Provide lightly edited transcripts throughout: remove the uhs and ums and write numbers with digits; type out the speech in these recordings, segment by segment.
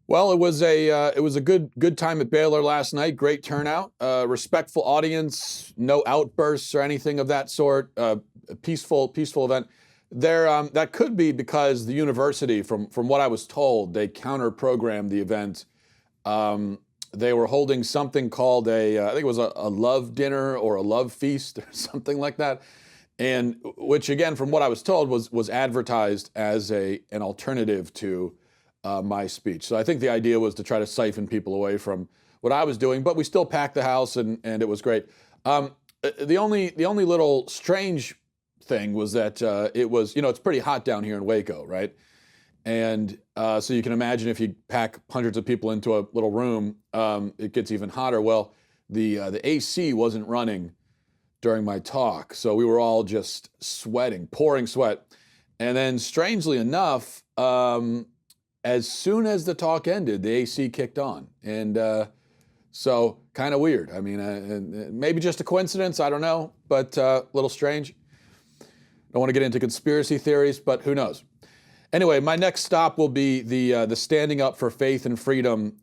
Well, it was a good time at Baylor last night. Great turnout, respectful audience, no outbursts or anything of that sort. A peaceful event. That could be because the university, from what I was told, they counter-programmed the event. Um, they were holding something called I think it was a love dinner or a love feast or something like that, and which again, from what I was told, was advertised as an alternative to my speech. So I think the idea was to try to siphon people away from what I was doing, but we still packed the house and it was great. The only little strange thing was that it was, it's pretty hot down here in Waco, right? And so you can imagine if you pack hundreds of people into a little room, it gets even hotter. Well, the AC wasn't running during my talk, so we were all just sweating, pouring sweat. And then, strangely enough, as soon as the talk ended, the AC kicked on, and so kind of weird. I mean, maybe just a coincidence. I don't know, but a little strange. Don't want to get into conspiracy theories, but who knows? Anyway, my next stop will be the Standing Up for Faith and Freedom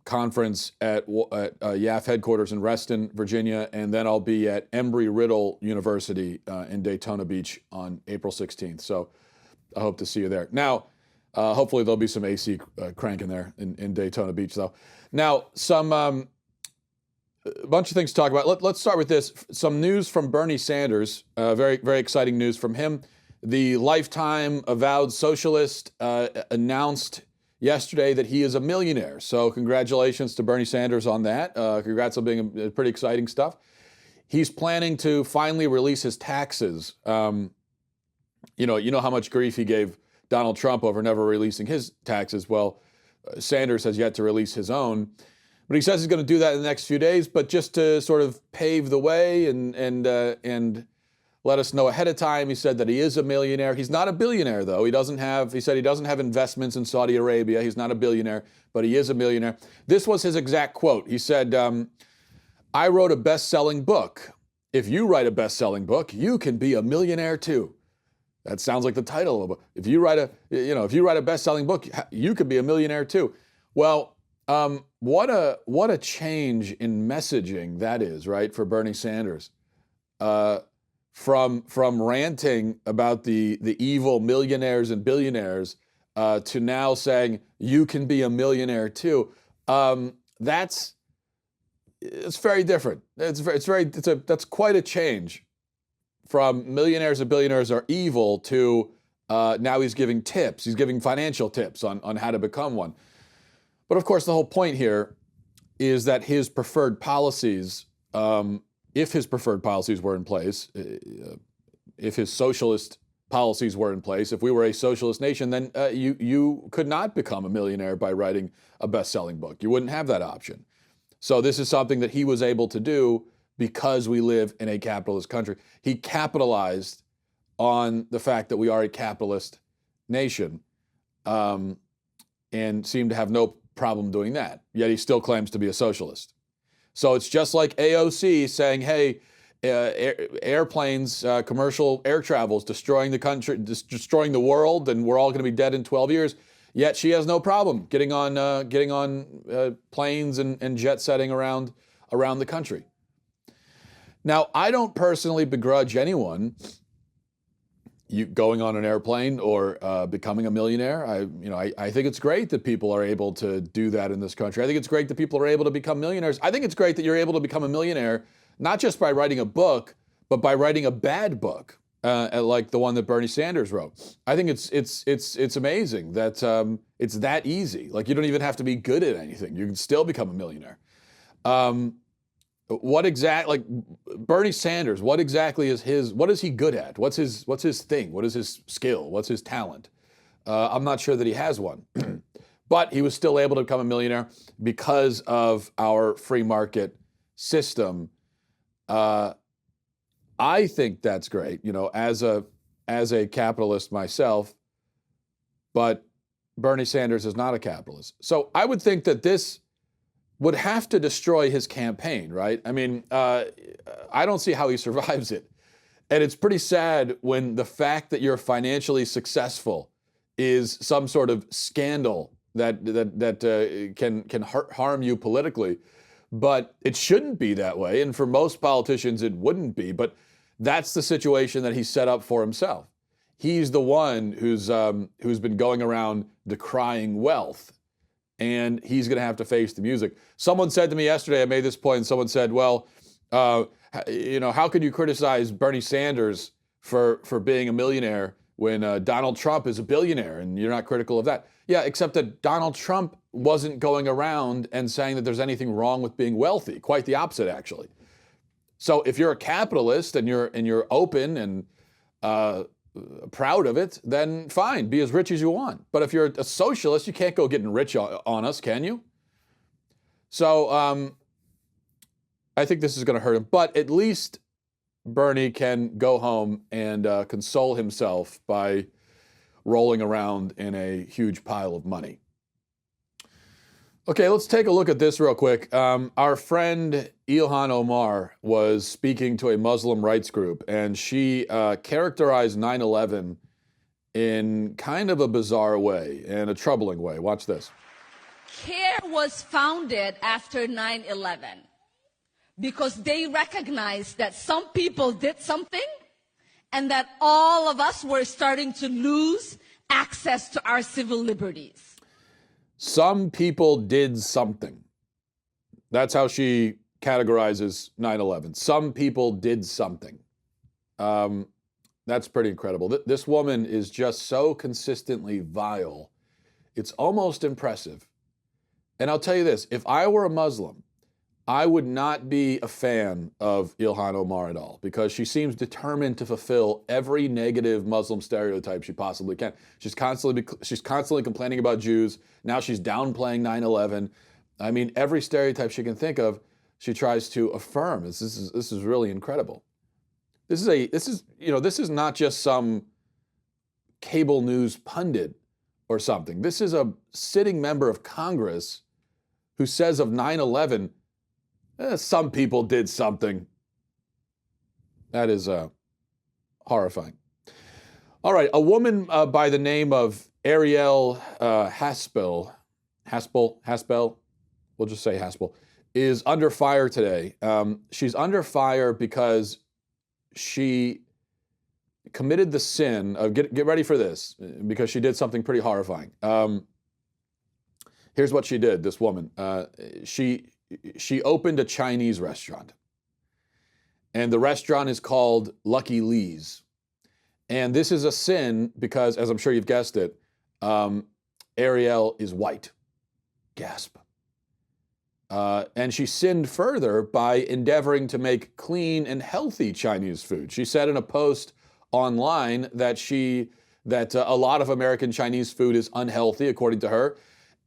conference at YAF headquarters in Reston, Virginia, and then I'll be at Embry-Riddle University in Daytona Beach on April 16th. So I hope to see you there. Now, hopefully there'll be some AC cranking there in Daytona Beach, though. Now, a bunch of things to talk about. Let's start with this. Some news from Bernie Sanders. Very, very exciting news from him. The lifetime avowed socialist announced yesterday that he is a millionaire. So congratulations to Bernie Sanders on that. Congrats on being pretty exciting stuff. He's planning to finally release his taxes. You know how much grief he gave Donald Trump over never releasing his taxes. Well, Sanders has yet to release his own. But he says he's going to do that in the next few days, but just to sort of pave the way and let us know ahead of time. He said that he is a millionaire. He's not a billionaire, though. He said he doesn't have investments in Saudi Arabia. He's not a billionaire, but he is a millionaire. This was his exact quote. He said, I wrote a best-selling book. If you write a best-selling book, you can be a millionaire too. That sounds like the title of a book. If you write a best-selling book, you could be a millionaire too. Well, what a change in messaging that is, right, for Bernie Sanders. From ranting about the evil millionaires and billionaires to now saying you can be a millionaire too. It's very different. That's quite a change from millionaires and billionaires are evil to now he's giving tips. He's giving financial tips on how to become one. But of course, the whole point here is that his preferred policies, if his preferred policies were in place, if his socialist policies were in place, if we were a socialist nation, then you could not become a millionaire by writing a best-selling book. You wouldn't have that option. So this is something that he was able to do because we live in a capitalist country. He capitalized on the fact that we are a capitalist nation and seemed to have no problem doing that. Yet he still claims to be a socialist. So it's just like AOC saying, hey, airplanes, commercial air travel is destroying the country, destroying the world, and we're all going to be dead in 12 years. Yet she has no problem getting on planes and jet setting around the country. Now, I don't personally begrudge anyone going on an airplane or becoming a millionaire. I think it's great that people are able to do that in this country. I think it's great that people are able to become millionaires. I think it's great that you're able to become a millionaire, not just by writing a book, but by writing a bad book, like the one that Bernie Sanders wrote. I think it's amazing that it's that easy. Like, you don't even have to be good at anything. You can still become a millionaire. Like Bernie Sanders, what exactly is what is he good at? What's his thing? What is his skill? What's his talent? I'm not sure that he has one, but he was still able to become a millionaire because of our free market system. I think that's great, as a capitalist myself, but Bernie Sanders is not a capitalist. So I would think that this would have to destroy his campaign, right? I mean, I don't see how he survives it. And it's pretty sad when the fact that you're financially successful is some sort of scandal that can harm you politically. But it shouldn't be that way, and for most politicians, it wouldn't be. But that's the situation that he set up for himself. He's the one who's been going around decrying wealth, and he's going to have to face the music. Someone said to me yesterday, I made this point, and someone said, well, how could you criticize Bernie Sanders for being a millionaire when Donald Trump is a billionaire, and you're not critical of that? Yeah, except that Donald Trump wasn't going around and saying that there's anything wrong with being wealthy. Quite the opposite, actually. So if you're a capitalist and you're open and proud of it, then fine, be as rich as you want. But if you're a socialist, you can't go getting rich on us, can you? So I think this is going to hurt him. But at least Bernie can go home and console himself by rolling around in a huge pile of money. Okay, let's take a look at this real quick. Our friend Ilhan Omar was speaking to a Muslim rights group, and she characterized 9/11 in kind of a bizarre way and a troubling way. Watch this. CARE was founded after 9/11 because they recognized that some people did something and that all of us were starting to lose access to our civil liberties. Some people did something. That's how she categorizes 9/11. Some people did something. That's pretty incredible. This woman is just so consistently vile. It's almost impressive. And I'll tell you this, if I were a Muslim, I would not be a fan of Ilhan Omar at all, because she seems determined to fulfill every negative Muslim stereotype she possibly can. She's constantly complaining about Jews. Now she's downplaying 9/11. I mean, every stereotype she can think of, she tries to affirm. This is really incredible. This is not just some cable news pundit or something. This is a sitting member of Congress who says of 9/11, some people did something. That is horrifying. All right, a woman by the name of Ariel Haspel, we'll just say Haspel, is under fire today. She's under fire because she committed the sin of, get ready for this, because she did something pretty horrifying. Here's what she did, this woman. She opened a Chinese restaurant, and the restaurant is called Lucky Lee's. And this is a sin because, as I'm sure you've guessed it, Ariel is white. Gasp. And she sinned further by endeavoring to make clean and healthy Chinese food. She said in a post online that a lot of American Chinese food is unhealthy, according to her.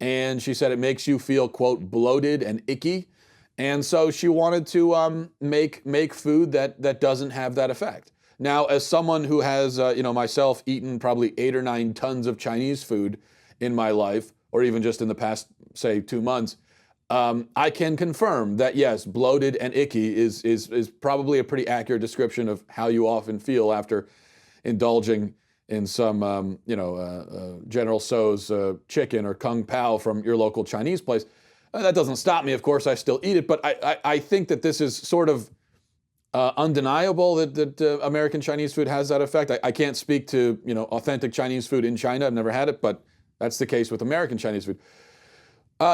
And she said it makes you feel, quote, bloated and icky. And so she wanted to make food that doesn't have that effect. Now, as someone who has, myself, eaten probably 8 or 9 tons of Chinese food in my life, or even just in the past, say, 2 months, I can confirm that, yes, bloated and icky is probably a pretty accurate description of how you often feel after indulging in some, General Tso's chicken or Kung Pao from your local Chinese place. That doesn't stop me, of course, I still eat it, but I think that this is sort of undeniable that American Chinese food has that effect. I can't speak to, authentic Chinese food in China. I've never had it, but that's the case with American Chinese food.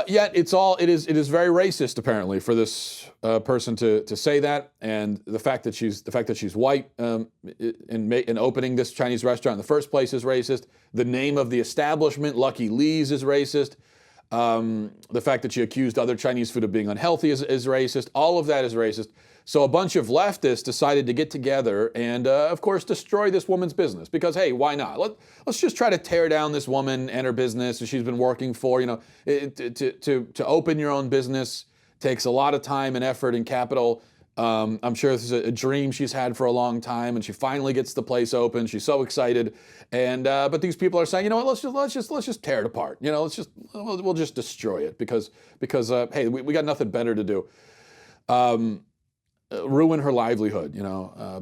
Yet it is very racist, apparently, for this person to say that, and the fact that she's white in opening this Chinese restaurant in the first place is racist. The name of the establishment, Lucky Lee's, is racist. The fact that she accused other Chinese food of being unhealthy is racist. All of that is racist. So a bunch of leftists decided to get together and, of course, destroy this woman's business. Because, hey, why not? Let's just try to tear down this woman and her business that she's been working for. To open your own business takes a lot of time and effort and capital. I'm sure this is a dream she's had for a long time, and she finally gets the place open. She's so excited, and but these people are saying, you know what? Let's just tear it apart. We'll just destroy it because hey, we got nothing better to do. Ruin her livelihood,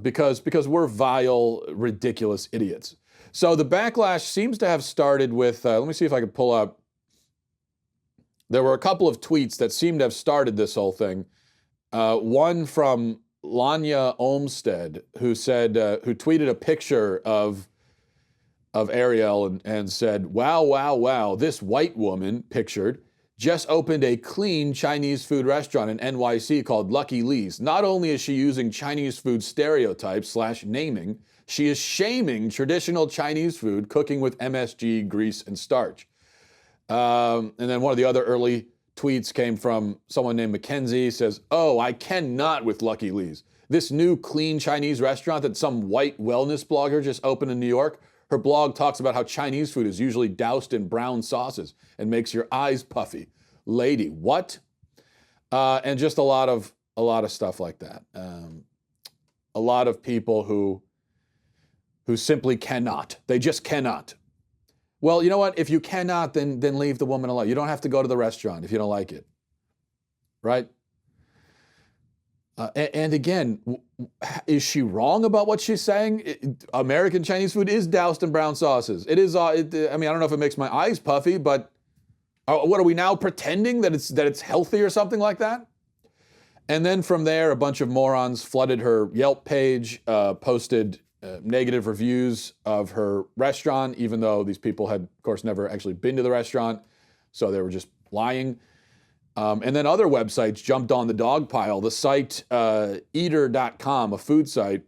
because we're vile, ridiculous idiots. So the backlash seems to have started with. Let me see if I can pull up there were a couple of tweets that seemed to have started this whole thing. One from Lanya Olmsted, who said, who tweeted a picture of Ariel and said, "Wow, wow, wow, this white woman," pictured, "just opened a clean Chinese food restaurant in NYC called Lucky Lee's. Not only is she using Chinese food stereotypes / naming, she is shaming traditional Chinese food cooking with MSG, grease, and starch." And then one of the other early tweets came from someone named Mackenzie. Says, "Oh, I cannot with Lucky Lee's. This new clean Chinese restaurant that some white wellness blogger just opened in New York. Her blog talks about how Chinese food is usually doused in brown sauces and makes your eyes puffy. Lady, what?" And just a lot of stuff like that. A lot of people who simply cannot. They just cannot. Well, you know what? If you cannot, then leave the woman alone. You don't have to go to the restaurant if you don't like it, right? And again, is she wrong about what she's saying? American Chinese food is doused in brown sauces. It is. I mean, I don't know if it makes my eyes puffy, but what are we now pretending that it's healthy or something like that? And then from there, a bunch of morons flooded her Yelp page, posted negative reviews of her restaurant, even though these people had, of course, never actually been to the restaurant, so they were just lying. And then other websites jumped on the dog pile. The site eater.com, a food site,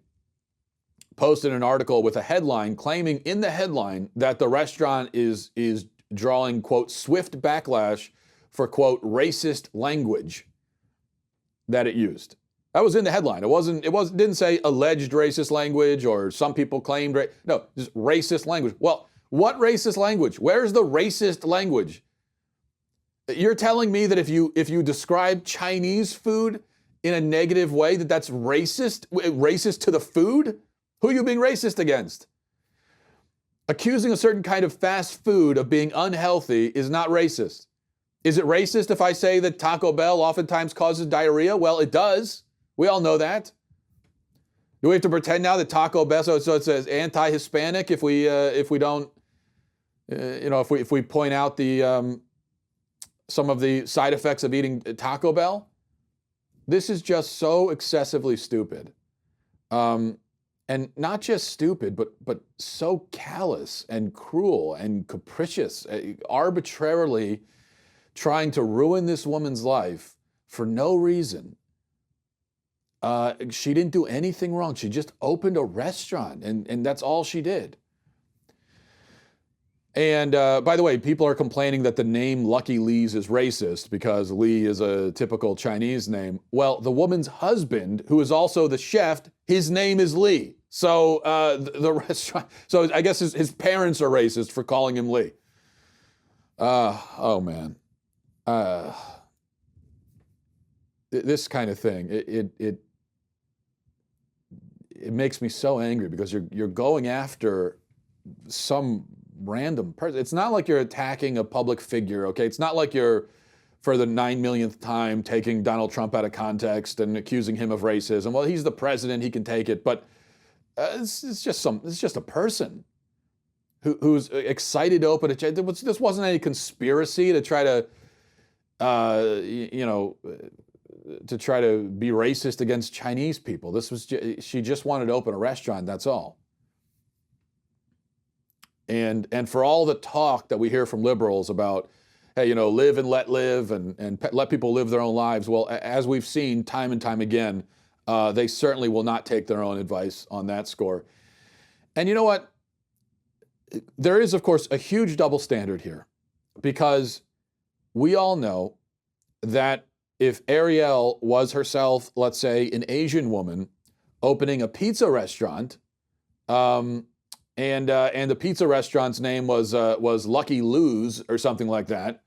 posted an article with a headline claiming in the headline that the restaurant is drawing, quote, swift backlash for, quote, racist language that it used. That was in the headline. It didn't say alleged racist language or some people claimed, no, just racist language. Well, what racist language? Where's the racist language? You're telling me that if you describe Chinese food in a negative way, that's racist to the food? Who are you being racist against? Accusing a certain kind of fast food of being unhealthy is not racist. Is it racist if I say that Taco Bell oftentimes causes diarrhea? Well, it does. We all know that. Do we have to pretend now that Taco Bell, so it says anti-Hispanic if we don't, if we point out the some of the side effects of eating Taco Bell? This is just so excessively stupid. And not just stupid, but so callous and cruel and capricious, arbitrarily trying to ruin this woman's life for no reason. She didn't do anything wrong. She just opened a restaurant, and that's all she did. And by the way, people are complaining that the name Lucky Lee's is racist because Lee is a typical Chinese name. Well, the woman's husband, who is also the chef, his name is Lee. So the restaurant, so I guess his parents are racist for calling him Lee. Oh man. This kind of thing, it makes me so angry because you're going after some random person. It's not like you're attacking a public figure, okay? It's not like you're, for the 9 millionth time, taking Donald Trump out of context and accusing him of racism. Well, he's the president, he can take it, but it's just a person who's excited to open a. This wasn't any conspiracy to try to, to try to be racist against Chinese people. This was she just wanted to open a restaurant. That's all. And for all the talk that we hear from liberals about, hey, live and let live and let people live their own lives. Well, as we've seen time and time again, they certainly will not take their own advice on that score. And you know what? There is, of course, a huge double standard here because we all know that if Ariel was herself, let's say, an Asian woman opening a pizza restaurant, and the pizza restaurant's name was Lucky Lou's or something like that.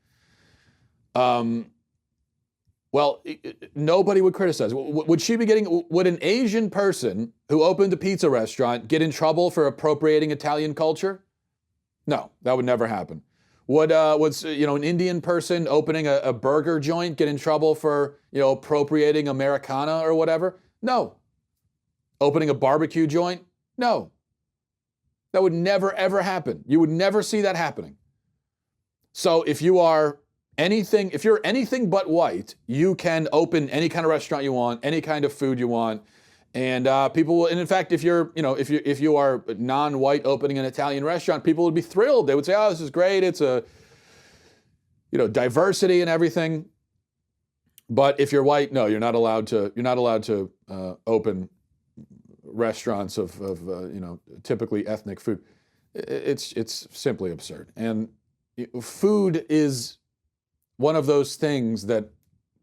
Well, nobody would criticize. Would an Asian person who opened a pizza restaurant get in trouble for appropriating Italian culture? No, that would never happen. Would an Indian person opening a burger joint get in trouble for appropriating Americana or whatever? No. Opening a barbecue joint? No. That would never, ever happen. You would never see that happening. So if you are anything, if you're anything but white, you can open any kind of restaurant you want, any kind of food you want. And people will, and in fact, if you are non-white opening an Italian restaurant, people would be thrilled. They would say, "Oh, this is great. It's a, diversity and everything." But if you're white, no, you're not allowed to open restaurants of typically ethnic food. It's simply absurd. And food is one of those things that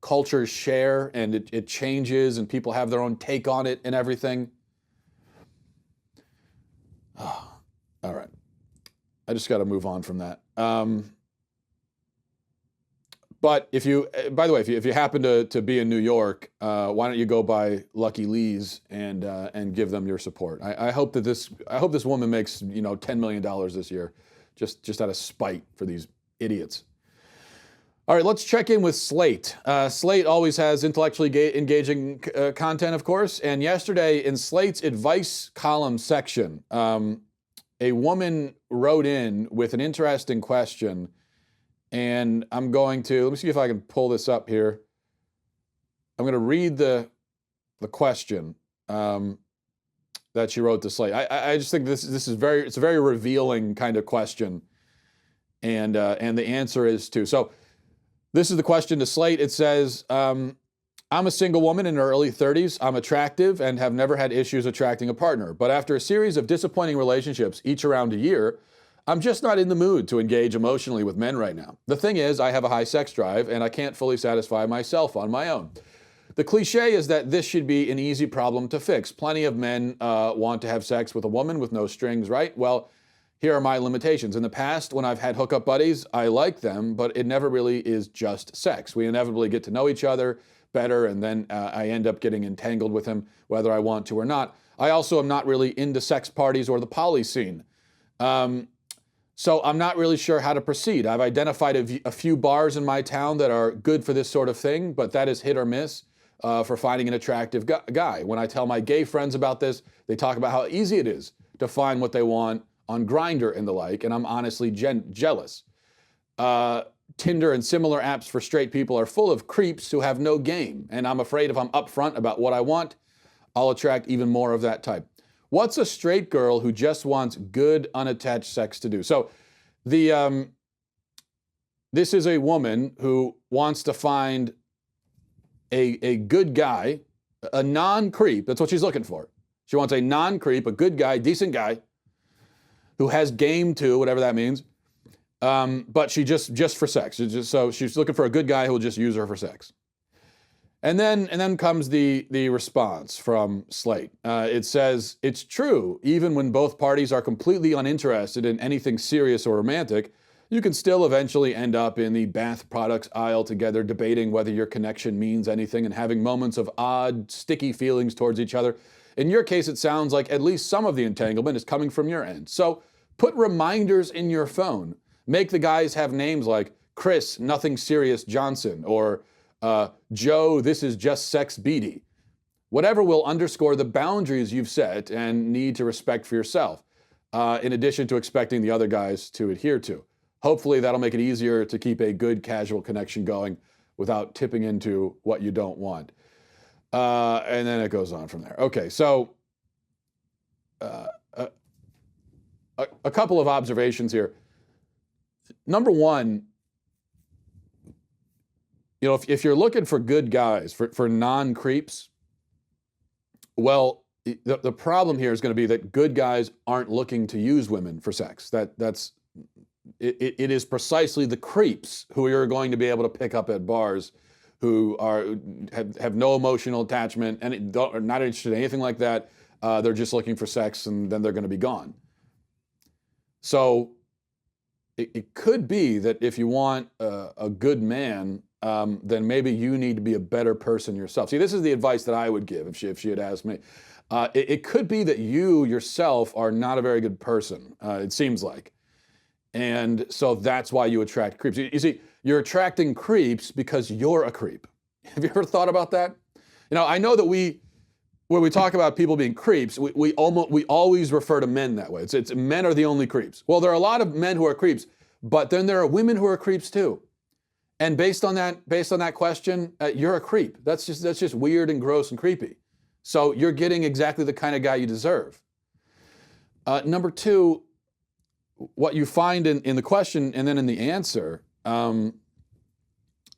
cultures share, and it changes, and people have their own take on it and everything. Oh, all right. I just got to move on from that. But by the way, if you happen to be in New York, why don't you go by Lucky Lee's and give them your support? I hope this woman makes $10 million this year, just out of spite for these idiots. All right, let's check in with Slate. Slate always has intellectually engaging content, of course. And yesterday in Slate's advice column section, a woman wrote in with an interesting question. And let me see if I can pull this up here. I'm going to read the question that she wrote to Slate. I just think it's a very revealing kind of question. And the answer is too. So this is the question to Slate. It says, I'm a single woman in her early 30s. I'm attractive and have never had issues attracting a partner. But after a series of disappointing relationships, each around a year, I'm just not in the mood to engage emotionally with men right now. The thing is, I have a high sex drive and I can't fully satisfy myself on my own. The cliche is that this should be an easy problem to fix. Plenty of men want to have sex with a woman with no strings, right? Well, here are my limitations. In the past, when I've had hookup buddies, I like them, but it never really is just sex. We inevitably get to know each other better, and then I end up getting entangled with him, whether I want to or not. I also am not really into sex parties or the poly scene. So I'm not really sure how to proceed. I've identified a few bars in my town that are good for this sort of thing, but that is hit or miss for finding an attractive guy. When I tell my gay friends about this, they talk about how easy it is to find what they want on Grindr and the like, and I'm honestly jealous. Tinder and similar apps for straight people are full of creeps who have no game, and I'm afraid if I'm upfront about what I want, I'll attract even more of that type. What's a straight girl who just wants good, unattached sex to do? So this is a woman who wants to find a good guy, a non-creep. That's what she's looking for. She wants a non-creep, a good guy, decent guy, who has game too, whatever that means. But she just for sex. So she's looking for a good guy who will just use her for sex. And then comes the response from Slate. It says, it's true, even when both parties are completely uninterested in anything serious or romantic, you can still eventually end up in the bath products aisle together, debating whether your connection means anything and having moments of odd, sticky feelings towards each other. In your case, it sounds like at least some of the entanglement is coming from your end. So put reminders in your phone. Make the guys have names like Chris, Nothing Serious Johnson, or Joe, This Is Just Sex Beatty. Whatever will underscore the boundaries you've set and need to respect for yourself, in addition to expecting the other guys to adhere to. Hopefully that'll make it easier to keep a good casual connection going without tipping into what you don't want. And then it goes on from there. Okay, so a couple of observations here. Number one, if you're looking for good guys, for non-creeps, well, the problem here is going to be that good guys aren't looking to use women for sex. It is precisely the creeps who you're going to be able to pick up at bars, who have no emotional attachment and are not interested in anything like that. They're just looking for sex, and then they're going to be gone. So it could be that if you want a good man, then maybe you need to be a better person yourself. See, this is the advice that I would give if she had asked me. It could be that you yourself are not a very good person, it seems like. And so that's why you attract creeps. You see, you're attracting creeps because you're a creep. Have you ever thought about that? I know that when we talk about people being creeps, we always refer to men that way. It's men are the only creeps. Well, there are a lot of men who are creeps, but then there are women who are creeps too. And based on that question, you're a creep. That's just weird and gross and creepy. So you're getting exactly the kind of guy you deserve. Number two, what you find in the question and then in the answer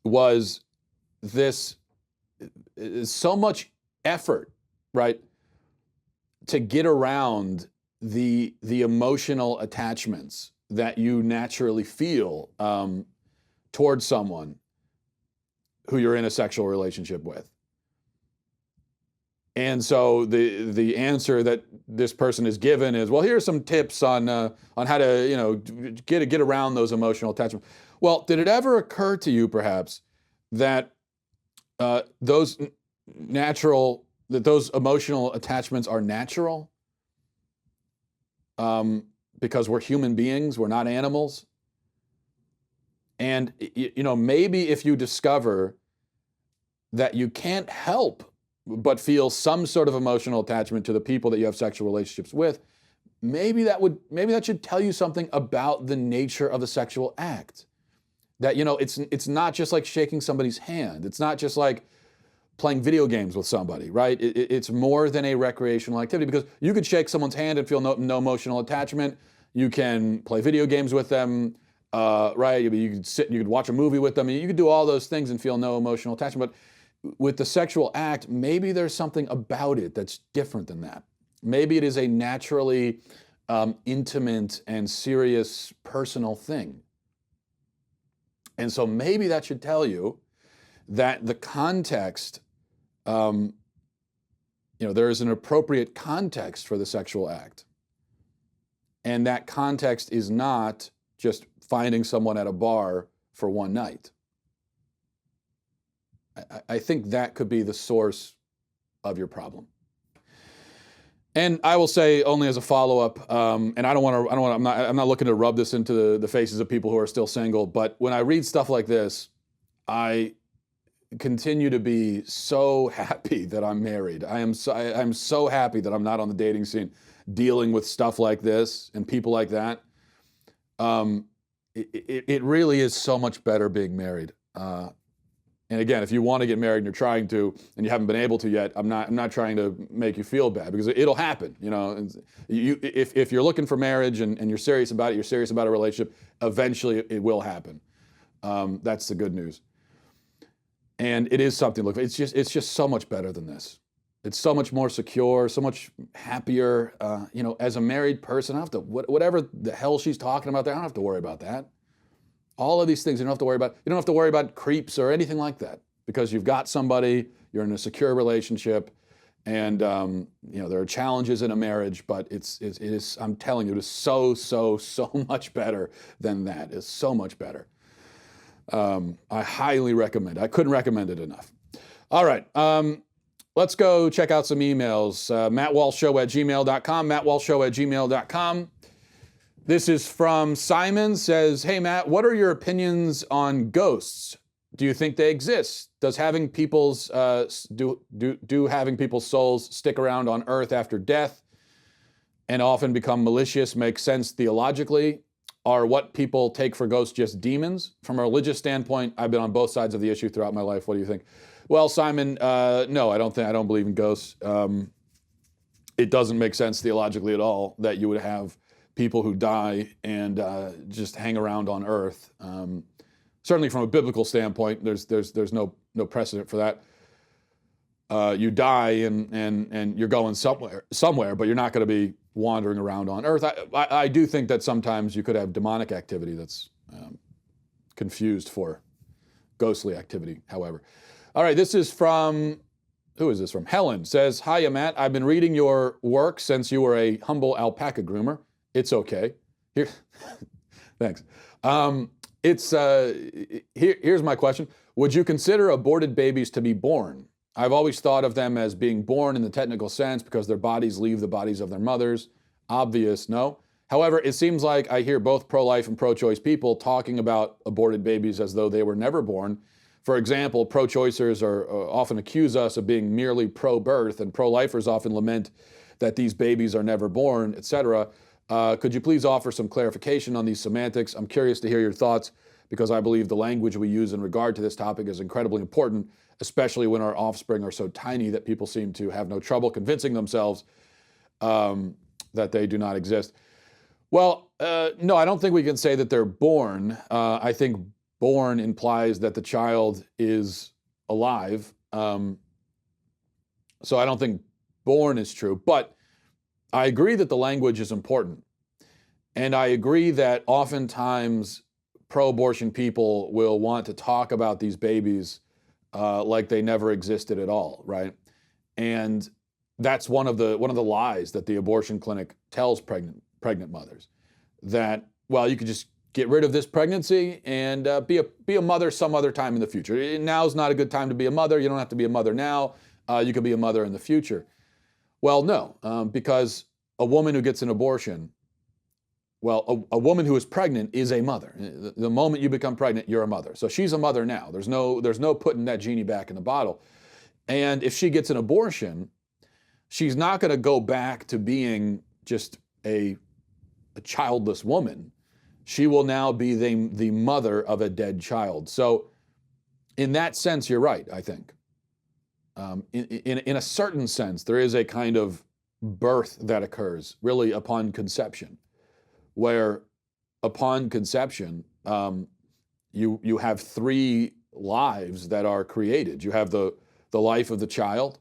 was this so much effort, right, to get around the emotional attachments that you naturally feel towards someone who you're in a sexual relationship with. And so the answer that this person is given is, well, here's some tips on how to get around those emotional attachments. Well, did it ever occur to you perhaps that those emotional attachments are natural? Because we're human beings, we're not animals. And maybe if you discover that you can't help but feel some sort of emotional attachment to the people that you have sexual relationships with, maybe that should tell you something about the nature of the sexual act. That it's not just like shaking somebody's hand. It's not just like playing video games with somebody, right? It's more than a recreational activity, because you could shake someone's hand and feel no emotional attachment. You can play video games with them, right? You could sit and you could watch a movie with them. You could do all those things and feel no emotional attachment. But with the sexual act, maybe there's something about it that's different than that. Maybe it is a naturally intimate and serious personal thing. And so maybe that should tell you that the context, there is an appropriate context for the sexual act. And that context is not just finding someone at a bar for one night. I think that could be the source of your problem. And I will say, only as a follow-up, and I'm not looking to rub this into the faces of people who are still single, but when I read stuff like this, I continue to be so happy that I'm married. I'm so happy that I'm not on the dating scene dealing with stuff like this and people like that. It really is so much better being married. And again, if you want to get married and you're trying to, and you haven't been able to yet, I'm not trying to make you feel bad, because it'll happen. If you're looking for marriage and you're serious about it, you're serious about a relationship, eventually it will happen. That's the good news. And it is something to look for. It's just so much better than this. It's so much more secure, so much happier. As a married person, I don't have to, whatever the hell she's talking about there, I don't have to worry about that. All of these things you don't have to worry about. You don't have to worry about creeps or anything like that, because you've got somebody, you're in a secure relationship, and there are challenges in a marriage, but it is, I'm telling you, it is so much better than that. It's so much better. I highly recommend it. I couldn't recommend it enough. All right. Let's go check out some emails. MattWalshShow@gmail.com, MattWalshShow@gmail.com. This is from Simon, says, hey, Matt, what are your opinions on ghosts? Do you think they exist? Does having people's, do having people's souls stick around on Earth after death and often become malicious make sense theologically? Are what people take for ghosts just demons? From a religious standpoint, I've been on both sides of the issue throughout my life. What do you think? Well, Simon, no, I don't believe in ghosts. It doesn't make sense theologically at all that you would have people who die and just hang around on Earth. Certainly from a biblical standpoint, there's no precedent for that. You die and you're going somewhere, but you're not going to be wandering around on Earth. I do think that sometimes you could have demonic activity that's confused for ghostly activity, however. All right, this is from, who is this from? Helen says, hiya, Matt. I've been reading your work since you were a humble alpaca groomer. It's okay. Here, thanks. Here's my question. Would you consider aborted babies to be born? I've always thought of them as being born in the technical sense because their bodies leave the bodies of their mothers. Obvious, no? However, it seems like I hear both pro-life and pro-choice people talking about aborted babies as though they were never born. For example, pro-choicers often accuse us of being merely pro-birth, and pro-lifers often lament that these babies are never born, etc. Could you please offer some clarification on these semantics? I'm curious to hear your thoughts. because I believe the language we use in regard to this topic is incredibly important, especially when our offspring are so tiny that people seem to have no trouble convincing themselves that they do not exist. Well, no, I don't think we can say that they're born. I think born implies that the child is alive. So I don't think born is true, but I agree that the language is important. And I agree that oftentimes pro-abortion people will want to talk about these babies like they never existed at all, right? And that's one of the lies that the abortion clinic tells pregnant mothers, that, well, you could just get rid of this pregnancy and be a mother some other time in the future. Now's not a good time to be a mother. You don't have to be a mother now. You could be a mother in the future. Well, no, because a woman who gets an abortion, well, a woman who is pregnant is a mother. The moment you become pregnant, you're a mother. So she's a mother now. There's no putting that genie back in the bottle. And if she gets an abortion, she's not going to go back to being just a childless woman. She will now be the mother of a dead child. So in that sense, you're right, I think. In a certain sense, there is a kind of birth that occurs really upon conception, where upon conception, you have three lives that are created. You have the life of the child,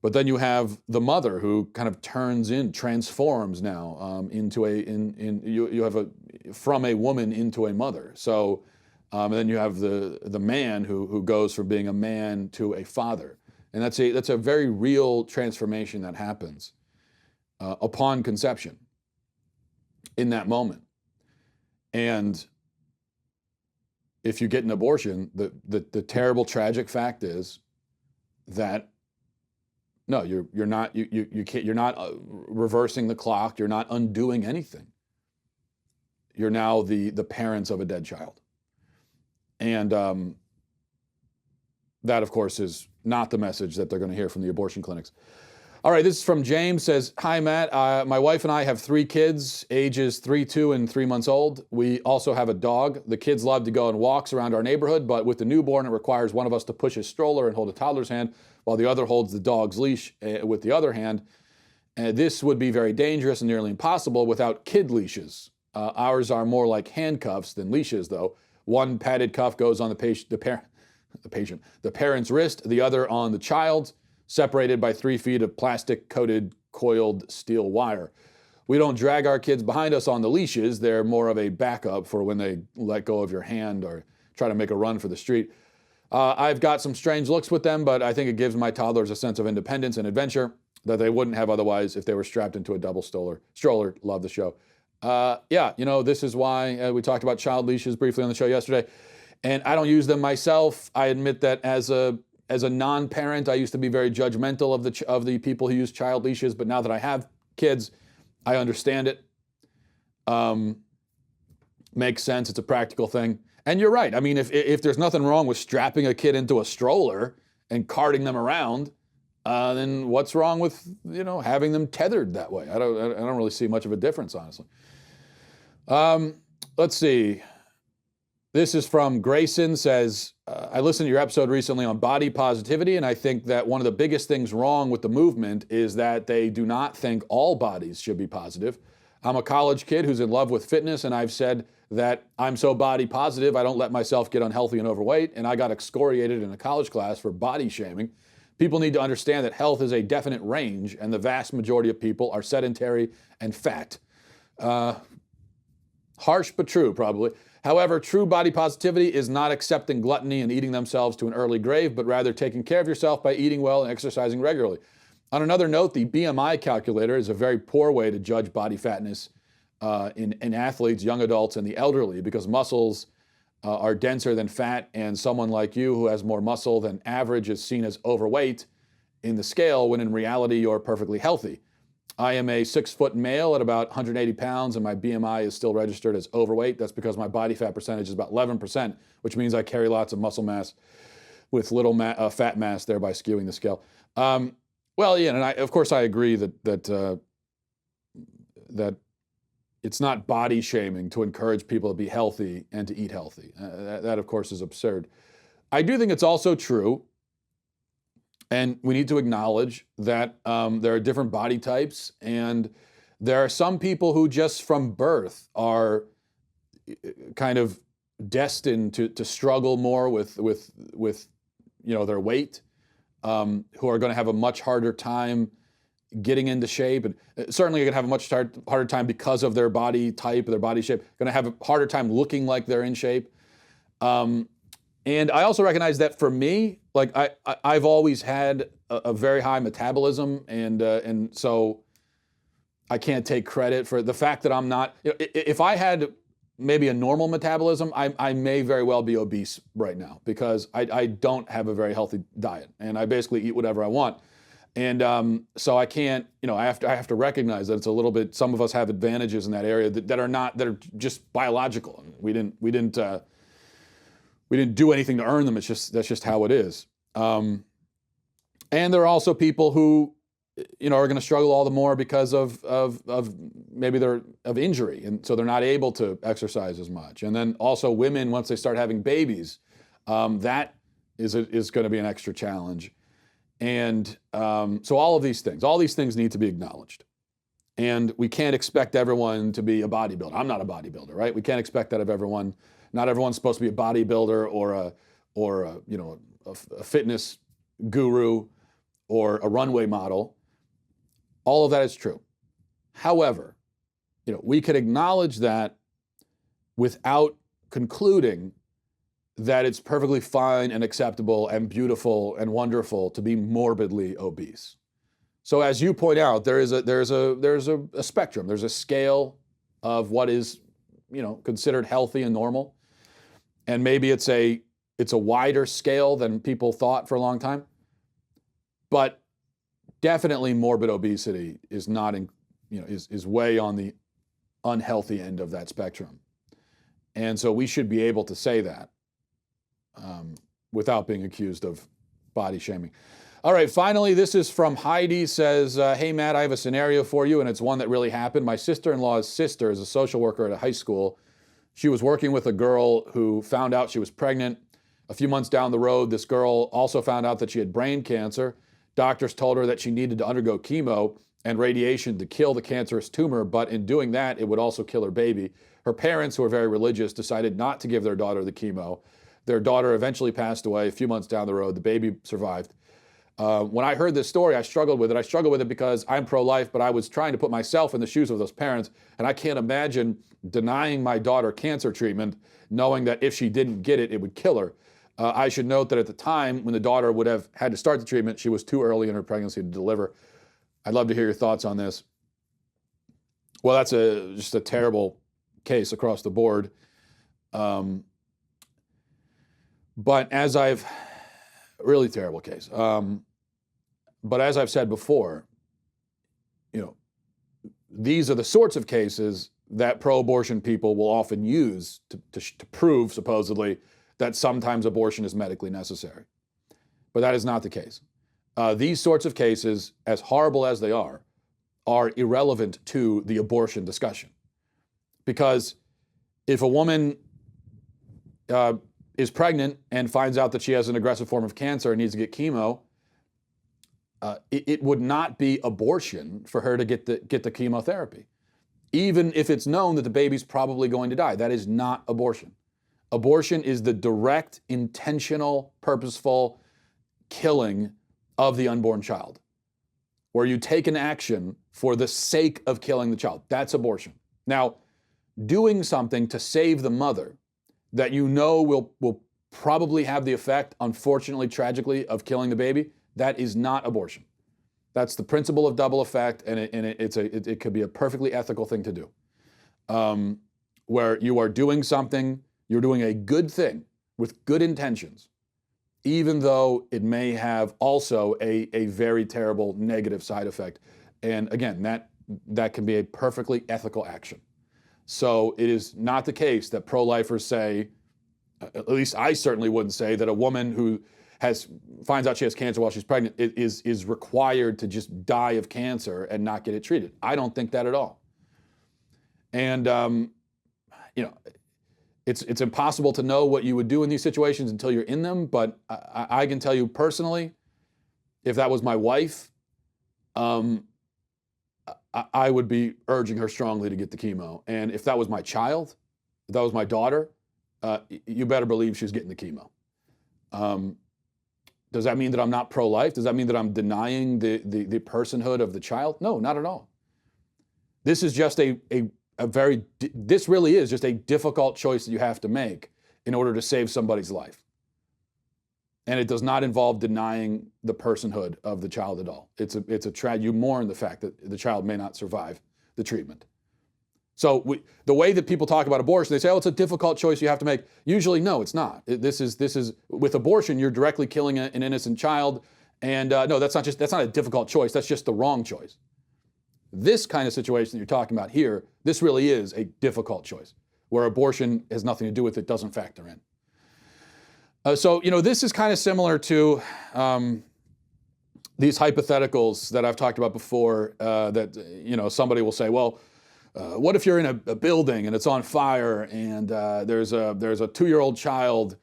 but then you have the mother who kind of transforms now into you have from a woman into a mother. So and then you have the man who goes from being a man to a father, and that's a very real transformation that happens upon conception in that moment. And if you get an abortion, the terrible tragic fact is that no, you're not reversing the clock. You're not undoing anything. You're now the parents of a dead child. And that, of course, is not the message that they're going to hear from the abortion clinics. All right, this is from James, says, hi, Matt. My wife and I have 3 kids, ages 3, 2, and 3 months old. We also have a dog. The kids love to go on walks around our neighborhood, but with the newborn, it requires one of us to push his stroller and hold a toddler's hand while the other holds the dog's leash with the other hand. This would be very dangerous and nearly impossible without kid leashes. Ours are more like handcuffs than leashes, though. One padded cuff goes on the parent's wrist, the other on the child's, separated by 3 feet of plastic-coated coiled steel wire. We don't drag our kids behind us on the leashes. They're more of a backup for when they let go of your hand or try to make a run for the street. I've got some strange looks with them, but I think it gives my toddlers a sense of independence and adventure that they wouldn't have otherwise if they were strapped into a double stroller. Love the show. Yeah, this is why we talked about child leashes briefly on the show yesterday, and I don't use them myself. I admit that as a non-parent, I used to be very judgmental of the people who use child leashes, but now that I have kids, I understand it. Makes sense. It's a practical thing. And you're right. I mean, if there's nothing wrong with strapping a kid into a stroller and carting them around, then what's wrong with having them tethered that way? I don't really see much of a difference, honestly. Let's see. This is from Grayson, says, I listened to your episode recently on body positivity, and I think that one of the biggest things wrong with the movement is that they do not think all bodies should be positive. I'm a college kid who's in love with fitness, and I've said that I'm so body positive I don't let myself get unhealthy and overweight, and I got excoriated in a college class for body shaming. People need to understand that health is a definite range, and the vast majority of people are sedentary and fat. Harsh but true, probably. However, true body positivity is not accepting gluttony and eating themselves to an early grave, but rather taking care of yourself by eating well and exercising regularly. On another note, the BMI calculator is a very poor way to judge body fatness in athletes, young adults, and the elderly, because muscles are denser than fat, and someone like you who has more muscle than average is seen as overweight in the scale, when in reality you're perfectly healthy. I am a 6-foot male at about 180 pounds, and my BMI is still registered as overweight. That's because my body fat percentage is about 11%, which means I carry lots of muscle mass with little fat mass, thereby skewing the scale. Well, yeah, and of course I agree that it's not body shaming to encourage people to be healthy and to eat healthy. That, of course, is absurd. I do think it's also true, and we need to acknowledge that there are different body types, and there are some people who just from birth are kind of destined to struggle more with their weight, who are going to have a much harder time getting into shape, and certainly going to have a much harder time because of their body type, their body shape, going to have a harder time looking like they're in shape. And I also recognize that for me, like I've always had a very high metabolism, and so I can't take credit for the fact that I'm not. If I had maybe a normal metabolism, I may very well be obese right now because I don't have a very healthy diet, and I basically eat whatever I want. And so I can't, I have to recognize that it's a little bit. Some of us have advantages in that area that are just biological. We didn't do anything to earn them. That's just how it is. And there are also people who, are going to struggle all the more because of maybe they're of injury, and so they're not able to exercise as much. And then also women, once they start having babies, that is going to be an extra challenge. And so all these things need to be acknowledged. And we can't expect everyone to be a bodybuilder. I'm not a bodybuilder, right? We can't expect that of everyone. Not everyone's supposed to be a bodybuilder or a fitness guru or a runway model. All of that is true. However, we could acknowledge that without concluding that it's perfectly fine and acceptable and beautiful and wonderful to be morbidly obese. So as you point out, there's a spectrum. There's a scale of what is, considered healthy and normal. And maybe it's a wider scale than people thought for a long time. But definitely morbid obesity is not is way on the unhealthy end of that spectrum. And so we should be able to say that without being accused of body shaming. All right, finally, this is from Heidi. Says, hey, Matt, I have a scenario for you, and it's one that really happened. My sister-in-law's sister is a social worker at a high school. She was working with a girl who found out she was pregnant. A few months down the road, this girl also found out that she had brain cancer. Doctors told her that she needed to undergo chemo and radiation to kill the cancerous tumor, but in doing that, it would also kill her baby. Her parents, who are very religious, decided not to give their daughter the chemo. Their daughter eventually passed away a few months down the road. The baby survived. When I heard this story, I struggled with it. I struggled with it because I'm pro-life, but I was trying to put myself in the shoes of those parents, and I can't imagine denying my daughter cancer treatment, knowing that if she didn't get it, it would kill her. I should note that at the time when the daughter would have had to start the treatment, she was too early in her pregnancy to deliver. I'd love to hear your thoughts on this. Well, that's just a terrible case across the board. But as really terrible case. But as I've said before, these are the sorts of cases that pro-abortion people will often use to prove, supposedly, that sometimes abortion is medically necessary. But that is not the case. These sorts of cases, as horrible as they are irrelevant to the abortion discussion. Because if a woman is pregnant and finds out that she has an aggressive form of cancer and needs to get chemo, it would not be abortion for her to get the chemotherapy, even if it's known that the baby's probably going to die. That is not abortion. Abortion is the direct, intentional, purposeful killing of the unborn child, where you take an action for the sake of killing the child. That's abortion. Now, doing something to save the mother that will probably have the effect, unfortunately, tragically, of killing the baby, that is not abortion. That's the principle of double effect, and it could be a perfectly ethical thing to do, where you are doing something, you're doing a good thing with good intentions, even though it may have also a very terrible negative side effect. And again, that can be a perfectly ethical action. So it is not the case that pro-lifers say, at least I certainly wouldn't say, that a woman who finds out she has cancer while she's pregnant is required to just die of cancer and not get it treated. I don't think that at all. And, it's impossible to know what you would do in these situations until you're in them. But I can tell you personally, if that was my wife, I would be urging her strongly to get the chemo. And if that was my child, if that was my daughter, you better believe she's getting the chemo. Does that mean that I'm not pro-life? Does that mean that I'm denying the personhood of the child? No, not at all. This is just this really is just a difficult choice that you have to make in order to save somebody's life. And it does not involve denying the personhood of the child at all. You mourn the fact that the child may not survive the treatment. So the way that people talk about abortion, they say, oh, it's a difficult choice you have to make. Usually, no, it's not. This is with abortion, you're directly killing an innocent child. And no, that's not a difficult choice. That's just the wrong choice. This kind of situation that you're talking about here, this really is a difficult choice where abortion has nothing to do with it, doesn't factor in. So this is kind of similar to these hypotheticals that I've talked about before, that somebody will say, well, what if you're in a building and it's on fire and there's a 2-year-old child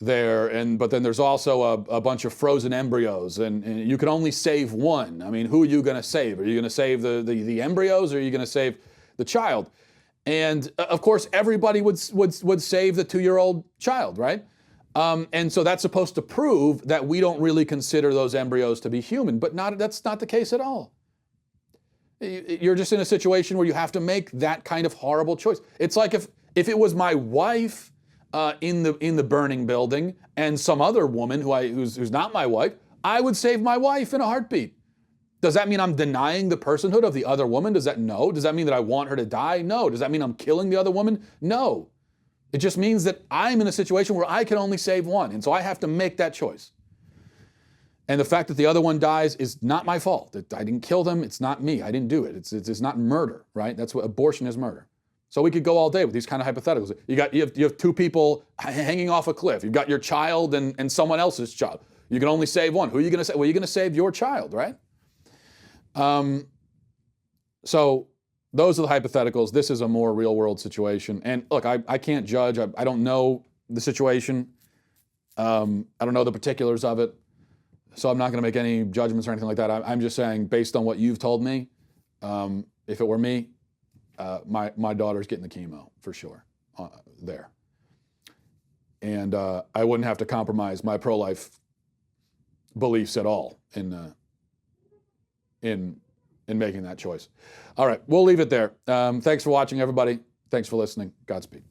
there, but then there's also a bunch of frozen embryos and you can only save one. I mean, who are you going to save? Are you going to save the embryos or are you going to save the child? And of course, everybody would save the 2-year-old child, right? And so that's supposed to prove that we don't really consider those embryos to be human, but that's not the case at all. You're just in a situation where you have to make that kind of horrible choice. It's like if it was my wife in the burning building and some other woman who's not my wife, I would save my wife in a heartbeat. Does that mean I'm denying the personhood of the other woman? Does that mean that I want her to die? No. Does that mean I'm killing the other woman? No. It just means that I'm in a situation where I can only save one, and so I have to make that choice. And the fact that the other one dies is not my fault. I didn't kill them. It's not me. I didn't do it. It's not murder, right? That's what abortion is, murder. So we could go all day with these kind of hypotheticals. You have two people hanging off a cliff. You've got your child and someone else's child. You can only save one. Who are you going to save? Well, you're going to save your child, right? So those are the hypotheticals. This is a more real-world situation. And look, I can't judge. I don't know the situation. I don't know the particulars of it. So I'm not going to make any judgments or anything like that. I'm just saying, based on what you've told me, if it were me, my daughter's getting the chemo for sure there. And I wouldn't have to compromise my pro-life beliefs at all in making that choice. All right, we'll leave it there. Thanks for watching, everybody. Thanks for listening. Godspeed.